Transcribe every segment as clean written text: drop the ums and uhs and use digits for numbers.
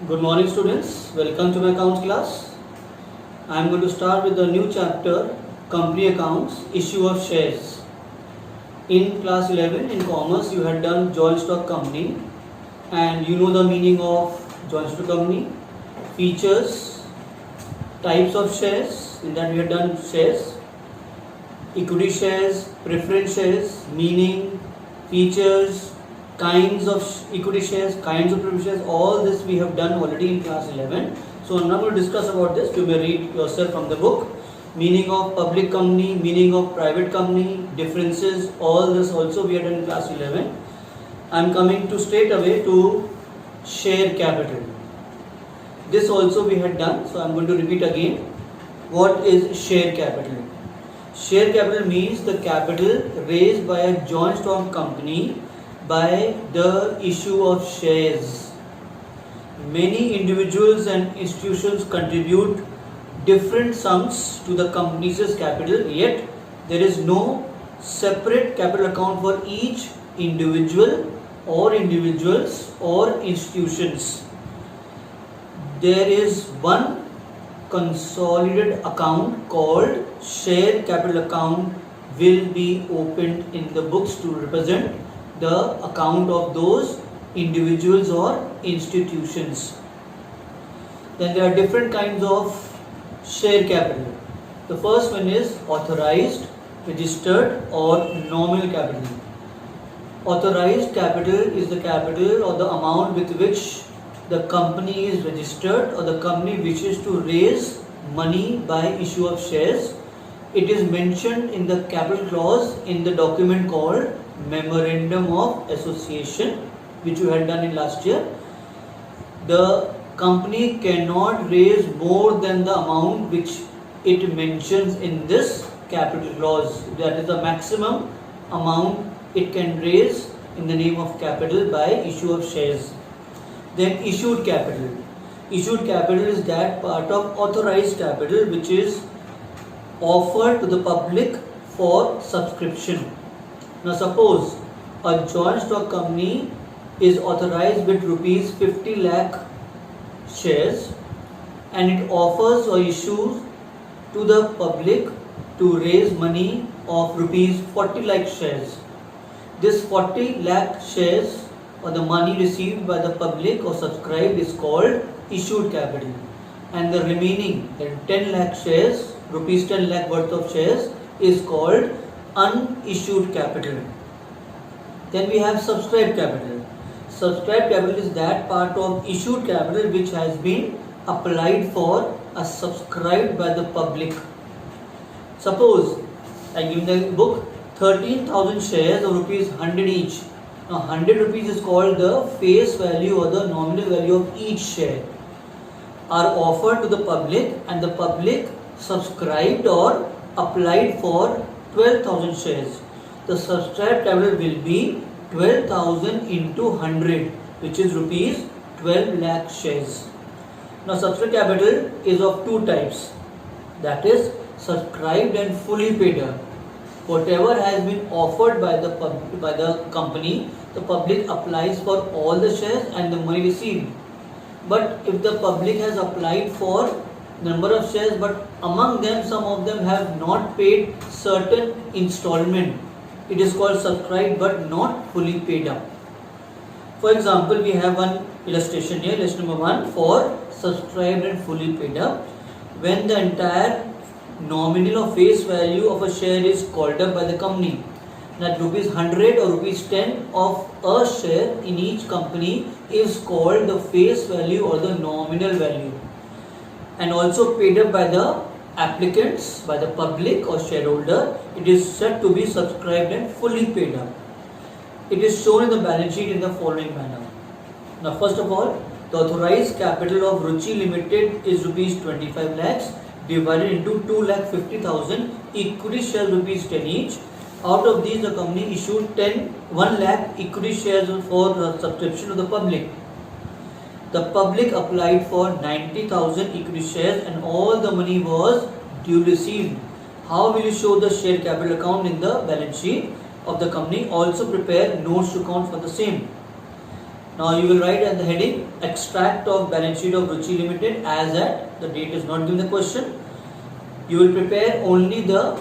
Good morning students, welcome to my accounts class. I am going to start with the new chapter, company accounts, issue of shares. In class 11 in commerce you had done joint stock company and you know the meaning of joint stock company, features, types of shares, in that we had done shares, equity shares, preference shares, meaning, features, kinds of equity shares, kinds of preference shares, all this we have done already in class 11. So I'm not going to discuss about this, you may read yourself from the book. Meaning of public company, meaning of private company, differences, all this also we have done in class 11. I'm coming to straight away to share capital. This also we had done, so I'm going to repeat again. What is share capital? Share capital means the capital raised by a joint stock company by the issue of shares. Many individuals and institutions contribute different sums to the company's capital, yet there is no separate capital account for each individual or individuals or institutions. There is one consolidated account called share capital account will be opened in the books to represent the account of those individuals or institutions. Then there are different kinds of share capital. The first one is authorized, registered or nominal capital. Authorized capital is the capital or the amount with which the company is registered or the company wishes to raise money by issue of shares. It is mentioned in the capital clause in the document called Memorandum of Association, which you had done in last year. The company cannot raise more than the amount which it mentions in this capital clause. That is the maximum amount it can raise in the name of capital by issue of shares. Then issued capital. Issued capital is that part of authorized capital which is offered to the public for subscription. Now suppose a joint stock company is authorized with rupees 50 lakh shares and it offers or issues to the public to raise money of rupees 40 lakh shares. This 40 lakh shares or the money received by the public or subscribed is called issued capital, and the remaining 10 lakh shares, rupees 10 lakh worth of shares is called unissued capital. Then we have subscribed capital. Subscribed capital is that part of issued capital which has been applied for or subscribed by the public. Suppose I give the book 13,000 shares of rupees 100 each. Now 100 rupees is called the face value or the nominal value of each share are offered to the public, and the public subscribed or applied for 12,000 shares. The subscribed capital will be 12,000 into 100, which is rupees 12 lakh shares. Now subscribed capital is of two types, that is subscribed and fully paid up. Whatever has been offered by the company, the public applies for all the shares and the money received. But if the public has applied for number of shares, but among them some of them have not paid certain installment, it is called subscribed but not fully paid up. For example, we have one illustration here, illustration number 1 for subscribed and fully paid up. When the entire nominal or face value of a share is called up by the company, that rupees 100 or rupees 10 of a share in each company is called the face value or the nominal value, and also paid up by the applicants, by the public or shareholder, it is said to be subscribed and fully paid up. It is shown in the balance sheet in the following manner. Now first of all, the authorized capital of Ruchi Limited is rupees 25 lakhs divided into 2,50,000 equity shares rupees 10 each. Out of these the company issued 1 lakh equity shares for subscription to the public. The public applied for 90,000 equity shares and all the money was duly received. How will you show the share capital account in the balance sheet of the company? Also prepare notes to account for the same. Now you will write at the heading extract of balance sheet of Ruchi Limited as at, the date is not given the question. You will prepare only the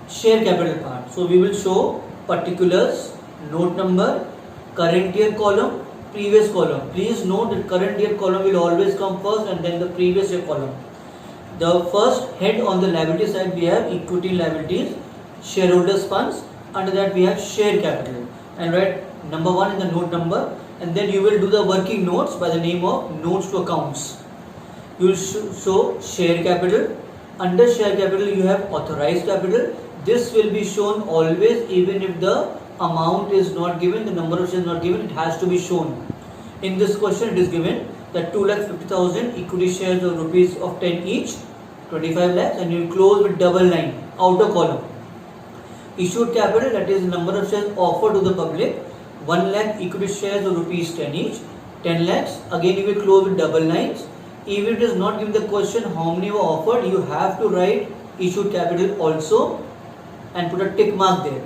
share capital part. So we will show particulars, note number, current year column, previous column. Please note that current year column will always come first and then the previous year column. The first head on the liability side we have equity liabilities, shareholders funds. Under that we have share capital, and write number 1 in the note number, and then you will do the working notes by the name of notes to accounts. You will show share capital. Under share capital you have authorized capital. This will be shown always, even if the amount is not given, the number of shares not given, it has to be shown. In this question it is given that 2,50,000 equity shares of rupees of 10 each, 25 lakhs, and you will close with double line, outer column. Issued capital, that is number of shares offered to the public, 1 lakh equity shares of rupees 10 each, 10 lakhs, again you will close with double lines. Even if it is not given the question how many were offered, you have to write issued capital also and put a tick mark there.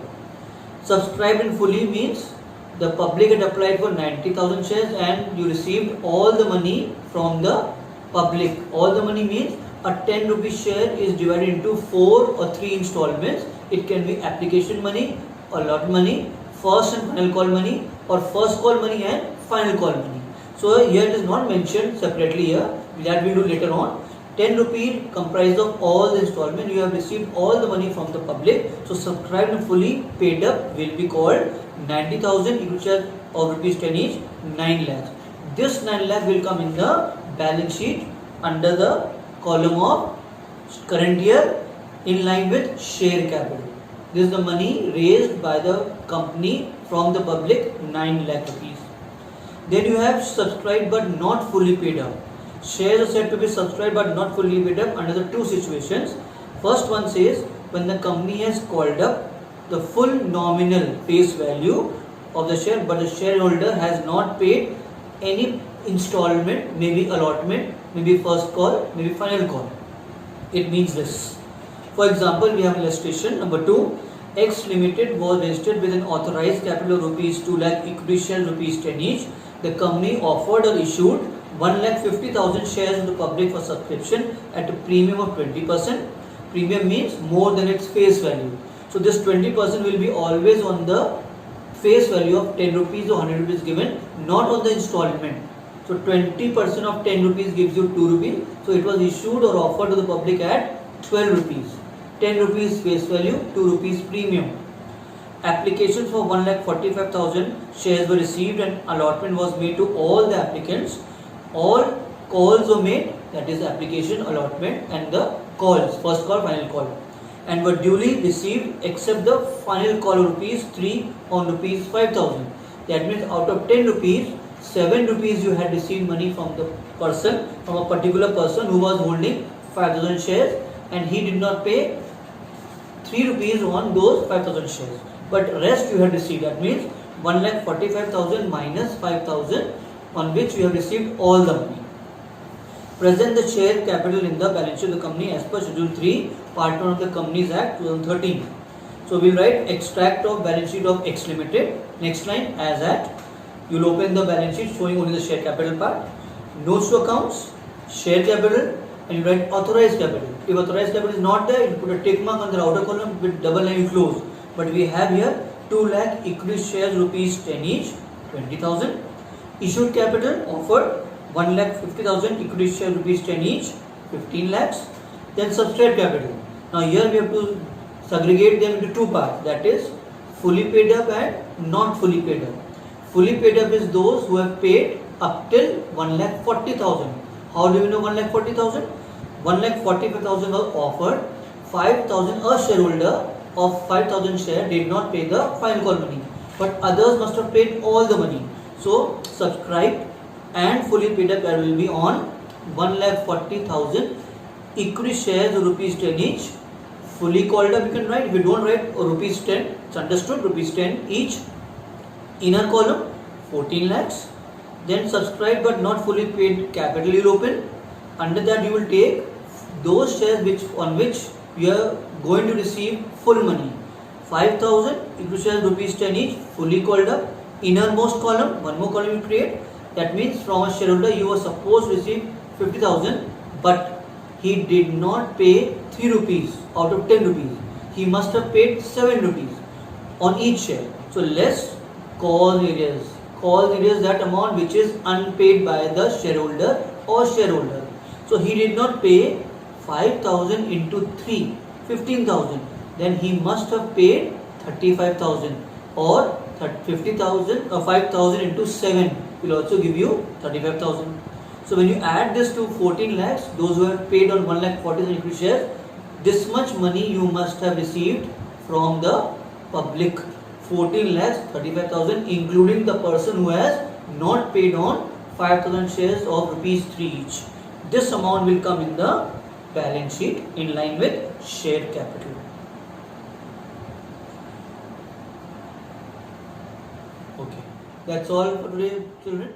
Subscribed in fully means the public had applied for 90,000 shares and you received all the money from the public. All the money means a 10 rupee share is divided into 4 or 3 installments. It can be application money or lot money, first and final call money, or first call money and final call money. So here it is not mentioned separately here, that we will do later on. 10 rupees comprised of all the installment, you have received all the money from the public. So subscribed and fully paid up will be called 90,000 equity shares of rupees 10 each, 9 lakhs. This 9 lakh will come in the balance sheet under the column of current year in line with share capital. This is the money raised by the company from the public, 9 lakh rupees. Then you have subscribed but not fully paid up. Shares are said to be subscribed but not fully paid up under the two situations. First one says when the company has called up the full nominal face value of the share, but the shareholder has not paid any installment, maybe allotment, maybe first call, maybe final call. It means this. For example, we have illustration number 2. X Limited was registered with an authorized capital of rupees 2 lakh, equity shares rupees 10 each. The company offered or issued 1,50,000 shares to the public for subscription at a premium of 20%. Premium means more than its face value. So this 20% will be always on the face value of 10 rupees or 100 rupees given, not on the installment. So 20% of 10 rupees gives you 2 rupees. So it was issued or offered to the public at 12 rupees. 10 rupees face value, 2 rupees premium. Applications for 1,45,000 shares were received and allotment was made to all the applicants. All calls were made, that is application, allotment and the calls, first call, final call, and were duly received except the final call of rupees 3 on rupees 5,000. That means out of 10 rupees, 7 rupees you had received money from the person, from a particular person who was holding 5,000 shares, and he did not pay 3 rupees on those 5,000 shares. But rest you had received. That means 1,45,000 minus 5,000 on which you have received all the money. Present the share capital in the balance sheet of the company as per Schedule 3, Part 1 of the Companies Act 2013. So we will write extract of balance sheet of X Limited. Next line, as at. You will open the balance sheet showing only the share capital part. Notes to accounts, share capital, and you write authorized capital. If authorized capital is not there, you put a tick mark on the outer column with double line you close. But we have here 2 lakh equity shares rupees 10 each, 20,000. Issued capital offered 1,50,000 equity shares rupees 10 each, 15 lakhs. Then subscribed capital. Now here we have to segregate them into two parts, that is fully paid up and not fully paid up. Fully paid up is those who have paid up till 1,40,000. How do we know 1,40,000? 1,45,000 was offered, 5,000 a shareholder of 5,000 share did not pay the final call money, but others must have paid all the money. So subscribed and fully paid up will be on 1,40,000 equity shares rupees 10 each. Fully called up you can write, if you don't write rupees 10, it's understood, rupees 10 each. Inner column 14 lakhs. Then subscribed but not fully paid capital you will open. Under that you will take those shares on which you are going to receive full money. 5,000 equity shares rupees 10 each, fully called up. innermost column, one more column you create. That means from a shareholder you were supposed to receive 50,000, but he did not pay 3 rupees out of 10 rupees. He must have paid 7 rupees on each share. So let's cause areas. Cause areas that amount which is unpaid by the shareholder or shareholder. So he did not pay 5,000 into 3, 15,000. Then he must have paid 35,000, or 50,000 or 5,000 into 7 will also give you 35,000. So when you add this to 14 lakhs, those who have paid on 1,40,000 equity shares, this much money you must have received from the public. 14 lakhs 35,000, including the person who has not paid on 5,000 shares of rupees 3 each. This amount will come in the balance sheet in line with share capital. Okay, that's all for today, children.